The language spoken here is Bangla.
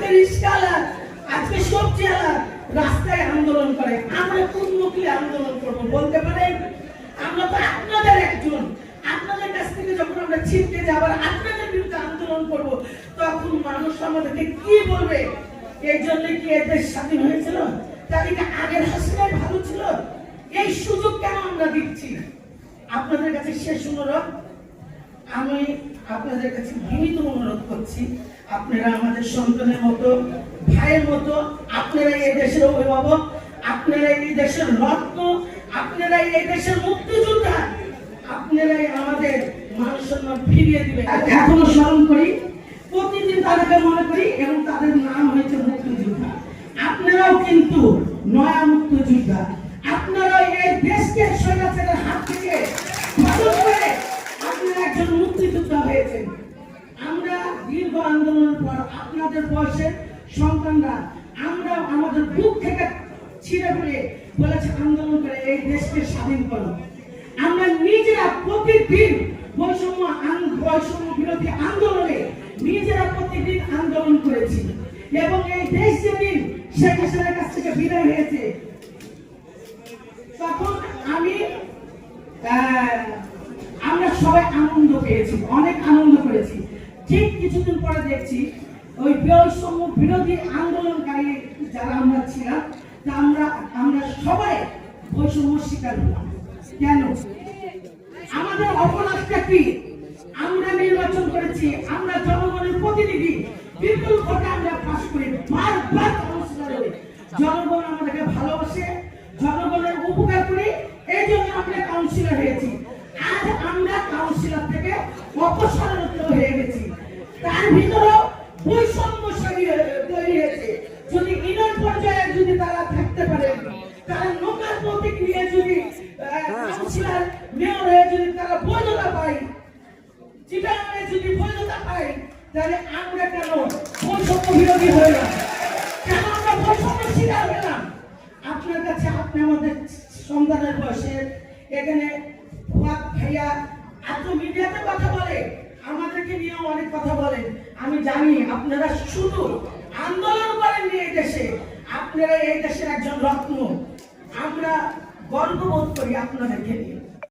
আজকে রিক্সাওয়ালা, আজকে সবজিওয়ালা রাস্তায় আন্দোলন করে। আমরা কোন মুখে আন্দোলন করবো বলতে পারেন? আমরা তো আপনাদের একজন, আপনাদের কাছ থেকে যখন আমরা ছিটকে যাবার আপনাদের বিরুদ্ধে আন্দোলন করব, তখন মানুষ আমাদেরকে কি বলবে? এই জন্য কি এই দেশ স্বাধীন হয়েছিল? তারিখে আগের হাসিনাই ভালো ছিল? এই সুযোগ কেন আমরা দিচ্ছি? আপনাদের কাছে শেষ অনুরোধ, আমি আপনাদের কাছে বিনীত অনুরোধ করছি, আপনারা আমাদের সন্তানের মতো, ভাইয়ের মতো, আপনারা এই দেশের অভিভাবক, আপনারা এই দেশের রত্ন, আপনারা এই দেশের মুক্তিযোদ্ধা, আপনারাই আমাদের মান সম্মান ফিরিয়ে দিবেন। এখনো স্মরণ করি, প্রতিদিন তাদেরকে মনে করি, এবং তাদের নাম হয়েছে মুক্তিযোদ্ধা। আপনারাও কিন্তু নয়া মুক্তিযোদ্ধা। আপনারা এই দেশকে স্বৈরাচারের হাত থেকে বাঁচাতে করে আপনারা একজন মুক্তিযোদ্ধা হয়েছেন। আমরা দীর্ঘ আন্দোলনের পর আপনাদের বয়সের সন্তানরা আমরা আমাদের বুক থেকে ছিঁড়ে ফেলে বলেছে আন্দোলন করে এই দেশকে স্বাধীন করো। আমরা নিজেরা প্রতিদিন বৈষম্য বিরোধী আন্দোলনে নিজেরা প্রতিদিন আন্দোলন করেছি, এবং এই দেশ যেদিন শেখ হাসিনার কাছ থেকে বিদায় হয়েছে, তখন আমরা সবাই আনন্দ পেয়েছি, অনেক আনন্দ করেছি। ঠিক কিছুদিন পরে দেখছি ওই বৈষম্য বিরোধী আন্দোলনকারী যারা আমরা ছিলাম, আমরা সবাই বৈষম্য শিকার হলাম। কেন? আমাদের অপরাধটা কি? আমরা নির্বাচন করেছি, আমরা জনগণের প্রতিনিধি, বিপুল ভোটে আমরা পাস করি, বারবার কাউন্সিলর হই। জনগণ আমাদেরকে ভালোবাসে, জনগণের উপকার করি, এই জন্য আমরা কাউন্সিলর হয়েছি। আজ আমরা কাউন্সিলর থেকে অপসারিত হয়ে গেছি। তার ভিতরেও বৈষম্য তৈরি হয়েছে। যদি ইউনিয়ন পর্যায়ে যদি তারা থাকতে পারে, তারা লোকাল প্রতীক নিয়ে যদি কাউন্সিলর মেয়র হয়ে যদি তারা বৈধতা পায়, চিটাগাঙে যদি বৈধতা পায়, তাহলে আমরা কেন বৈষম্য বিরোধী হলাম? কেন আমরা বৈষম্য শিকার হলাম? আপনার কাছে আপনি আমাদের সন্তানের বয়সে এখানে ভাইয়া এত মিডিয়াতে কথা বলে, আমাদেরকে নিয়ে অনেক কথা বলেন। আমি জানি আপনারা শুধু আন্দোলন করেননি এই দেশে, আপনারা এই দেশের একজন রত্ন। আমরা গর্ববোধ করি আপনাদেরকে নিয়ে।